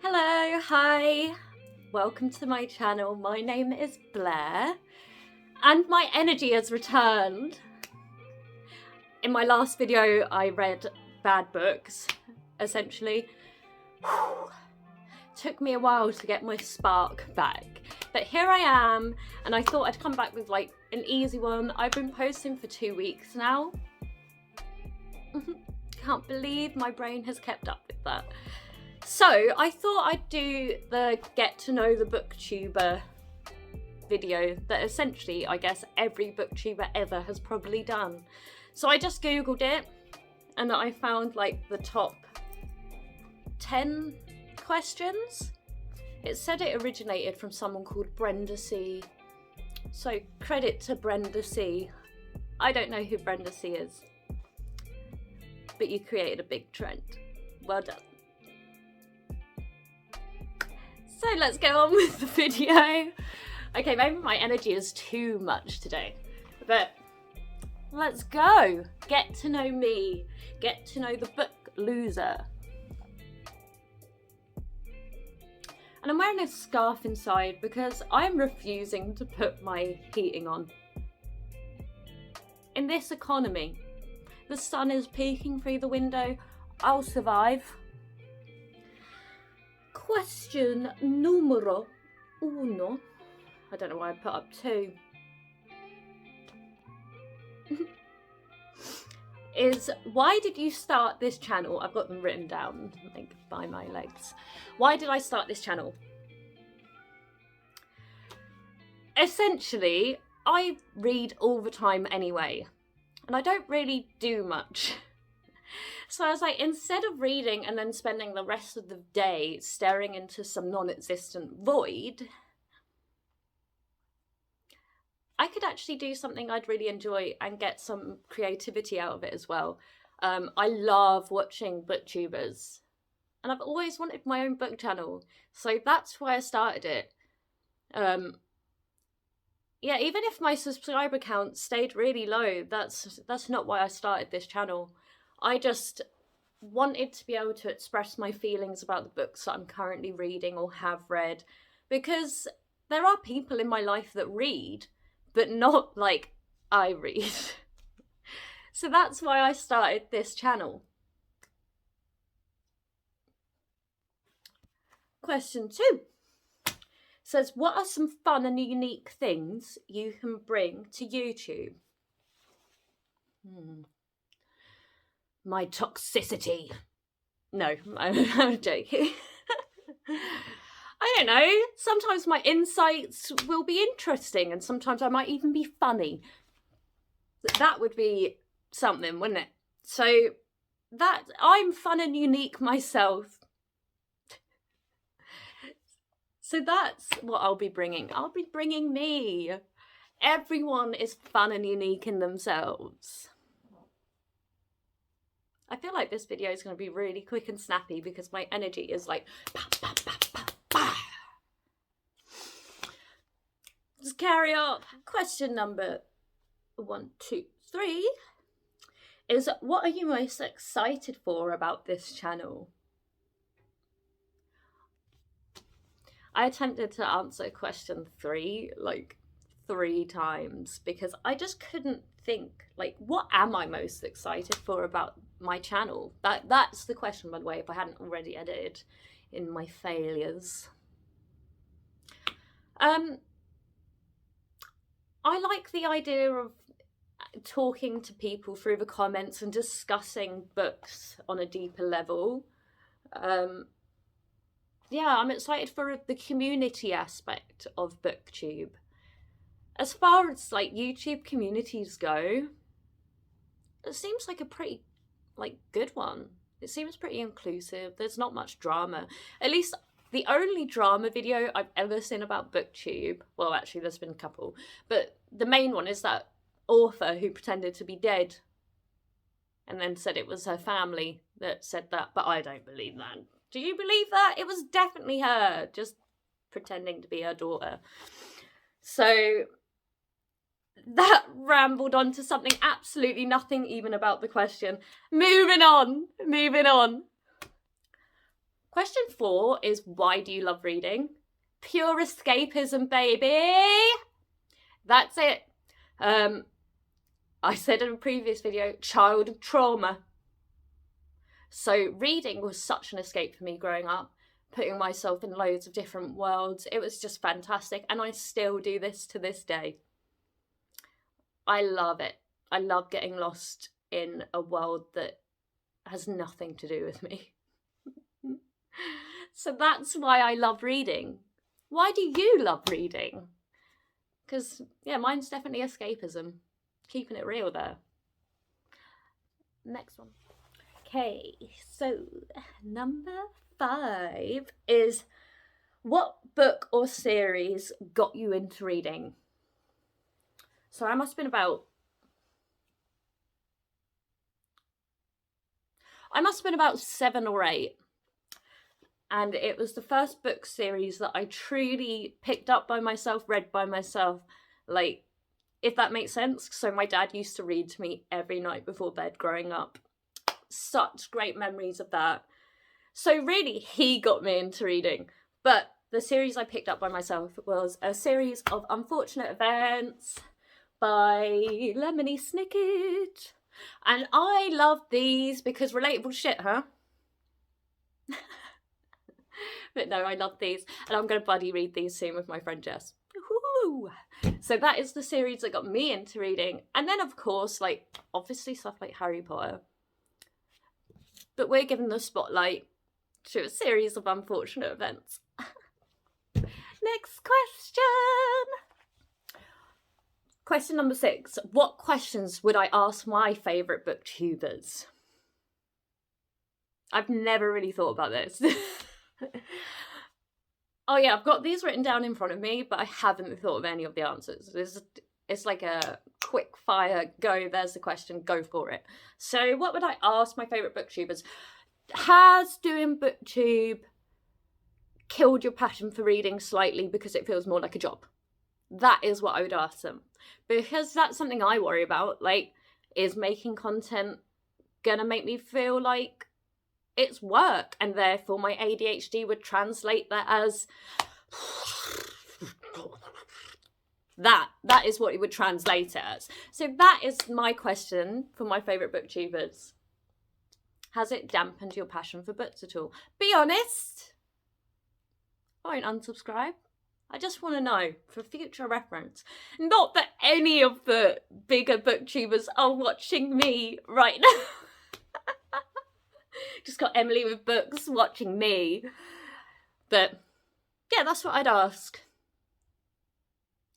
Hello, hi, welcome to my channel. My name is Blair and my energy has returned. In my last video I read bad books, essentially. Took me a while to get my spark back, but here I am and I thought I'd come back with like an easy one. I've been posting for 2 weeks now. Can't believe my brain has kept up with that. So I thought I'd do the get to know the booktuber video that essentially I guess every booktuber ever has probably done. So I just googled it and I found like the top 10 questions. It said it originated from someone called Brenda C. So credit to Brenda C. I don't know who Brenda C is, but you created a big trend. Well done. So let's go on with the video. Okay, maybe my energy is too much today, but let's go. Get to know me. Get to know the book loser. And I'm wearing a scarf inside because I'm refusing to put my heating on. In this economy, the sun is peeking through the window. I'll survive. Question numero uno. I don't know why I put up 2. Is why did you start this channel? I've got them written down like by my legs. Why did I start this channel? Essentially, I read all the time anyway, and I don't really do much. So I was like, instead of reading and then spending the rest of the day staring into some non-existent void, I could actually do something I'd really enjoy and get some creativity out of it as well. I love watching booktubers and I've always wanted my own book channel. So that's why I started it. Yeah, even if my subscriber count stayed really low, that's not why I started this channel. I just wanted to be able to express my feelings about the books that I'm currently reading or have read, because there are people in my life that read, but not like I read. So that's why I started this channel. Question 2 says, what are some fun and unique things you can bring to YouTube? My toxicity. No, I'm joking. I don't know. Sometimes my insights will be interesting and sometimes I might even be funny. That would be something, wouldn't it? So that I'm fun and unique myself. So that's what I'll be bringing. I'll be bringing me. Everyone is fun and unique in themselves. I feel like this video is going to be really quick and snappy because my energy is like bah, bah, bah, bah, bah. Let's carry on. Question number 1, 2, 3 is, what are you most excited for about this channel? I attempted to answer question 3 like 3 times because I just couldn't think, like, what am I most excited for about my channel? That's the question, by the way, if I hadn't already edited in my failures. I like the idea of talking to people through the comments and discussing books on a deeper level. Yeah, I'm excited for the community aspect of BookTube. As far as like YouTube communities go, it seems like a pretty good one. It seems pretty inclusive. There's not much drama. At least the only drama video I've ever seen about BookTube, well actually there's been a couple, but the main one is that author who pretended to be dead and then said it was her family that said that, but I don't believe that. Do you believe that? It was definitely her, just pretending to be her daughter. So that rambled on to something absolutely nothing even about the question. Moving on. Question 4 is, why do you love reading? Pure escapism, baby. That's it. I said in a previous video, child of trauma. So reading was such an escape for me growing up, putting myself in loads of different worlds. It was just fantastic, and I still do this to this day. I love it. I love getting lost in a world that has nothing to do with me. So that's why I love reading. Why do you love reading? Because, yeah, mine's definitely escapism. Keeping it real there. Next one. Okay, so number 5 is, what book or series got you into reading? So I must have been about 7 or 8. And it was the first book series that I truly picked up by myself, read by myself, like, if that makes sense. So my dad used to read to me every night before bed growing up. Such great memories of that. So really, he got me into reading. But the series I picked up by myself was a series of Unfortunate Events by Lemony Snicket. And I love these because relatable shit, huh? But no, I love these, and I'm going to buddy read these soon with my friend Jess. Woo-hoo! So that is the series that got me into reading. And then, of course, like, obviously stuff like Harry Potter. But we're giving the spotlight to a series of Unfortunate Events. Next question! Question number 6. What questions would I ask my favourite booktubers? I've never really thought about this. Oh yeah, I've got these written down in front of me, but I haven't thought of any of the answers. It's like a quick fire, go, there's the question, go for it. So what would I ask my favourite booktubers? Has doing booktube killed your passion for reading slightly because it feels more like a job? That is what I would ask them. Because that's something I worry about. Like, is making content gonna make me feel like it's work, and therefore my ADHD would translate that as that is what it would translate it as. So that is my question for my favourite booktubers. Has it dampened your passion for books at all? Be honest. I won't unsubscribe. I just want to know for future reference. Not that any of the bigger booktubers are watching me right now. Just got Emily with books watching me. But yeah, that's what I'd ask.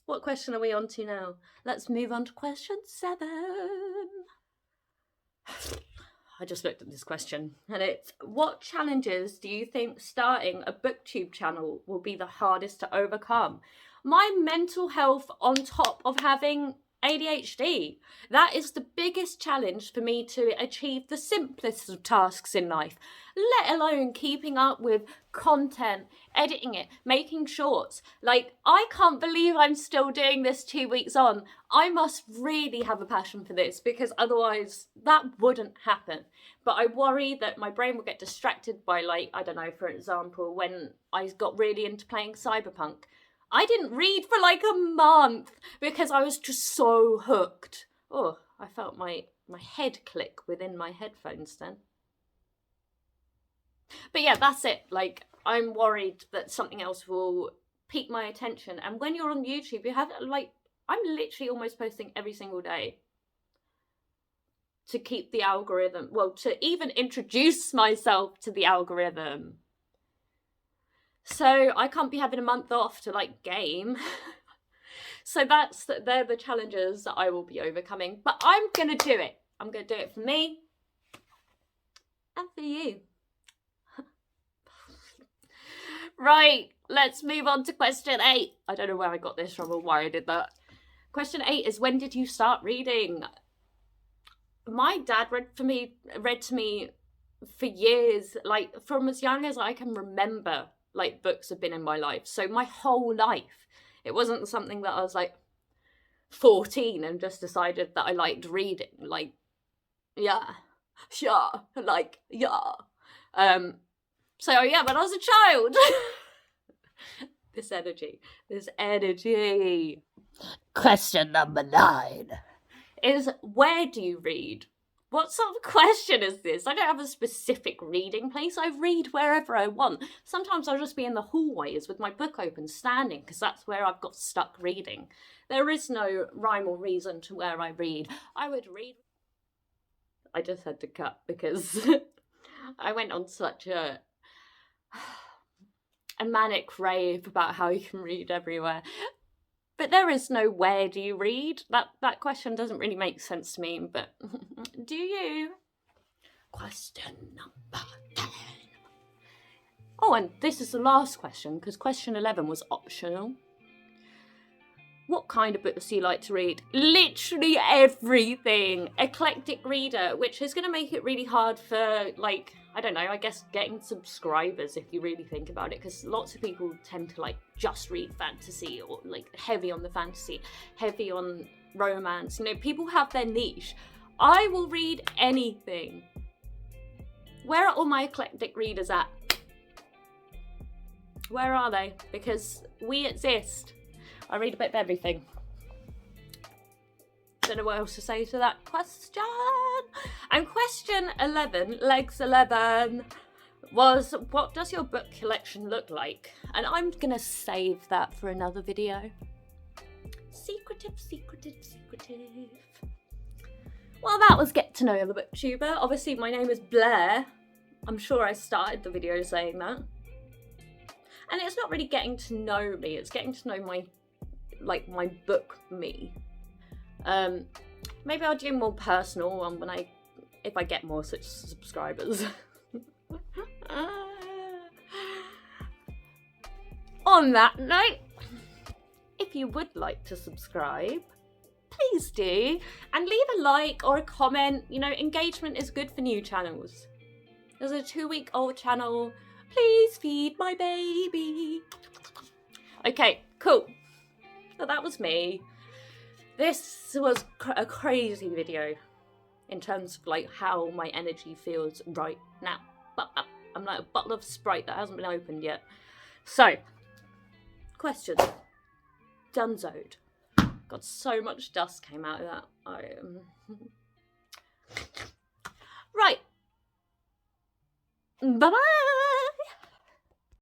What question are we on to now? Let's move on to question 7. I just looked at this question, and it's, what challenges do you think starting a booktube channel will be the hardest to overcome? My mental health on top of having ADHD. That is the biggest challenge for me to achieve the simplest of tasks in life, let alone keeping up with content, editing it, making shorts. Like, I can't believe I'm still doing this 2 weeks on. I must really have a passion for this, because otherwise that wouldn't happen. But I worry that my brain will get distracted by, like, I don't know, for example, when I got really into playing Cyberpunk, I didn't read for like a month because I was just so hooked. Oh, I felt my head click within my headphones then. But yeah, that's it. Like, I'm worried that something else will pique my attention. And when you're on YouTube, you have, like, I'm literally almost posting every single day to keep the algorithm, well, to even introduce myself to the algorithm. So I can't be having a month off to, like, game. So they're the challenges that I will be overcoming. But I'm going to do it. I'm going to do it for me and for you. Right, let's move on to question 8. I don't know where I got this from or why I did that. Question 8 is, when did you start reading? My dad read to me for years, like, from as young as I can remember. Like, books have been in my life. So my whole life, it wasn't something that I was like 14 and just decided that I liked reading. Like, yeah. So yeah, when I was a child. This energy. Question number 9 is, where do you read? What sort of question is this? I don't have a specific reading place. I read wherever I want. Sometimes I'll just be in the hallways with my book open, standing, because that's where I've got stuck reading. There is no rhyme or reason to where I read. I would read... I just had to cut because I went on such a manic rave about how you can read everywhere. But there is no where do you read? That question doesn't really make sense to me, but do you? Question number 10. Oh, and this is the last question, because question 11 was optional. What kind of books do you like to read? Literally everything. Eclectic reader, which is going to make it really hard for, like, I don't know, I guess getting subscribers if you really think about it, because lots of people tend to, like, just read fantasy, or, like, heavy on the fantasy, heavy on romance. You know, people have their niche. I will read anything. Where are all my eclectic readers at? Where are they? Because we exist. I read a bit of everything. Don't know what else to say to that question. And question 11, legs 11, was, what does your book collection look like? And I'm gonna save that for another video. Secretive. Well, that was Get to Know the Booktuber. Obviously, my name is Blair. I'm sure I started the video saying that. And it's not really getting to know me, it's getting to know my book me. Maybe I'll do more personal one if I get more such subscribers. On that note, if you would like to subscribe, please do, and leave a like or a comment. You know, engagement is good for new channels. There's a 2-week-old channel. Please feed my baby. Okay, cool. So that was me. This was a crazy video in terms of like how my energy feels right now. But I'm like a bottle of Sprite that hasn't been opened yet. So, questions. Dunzoed. God, so much dust came out of that. Right. Bye-bye.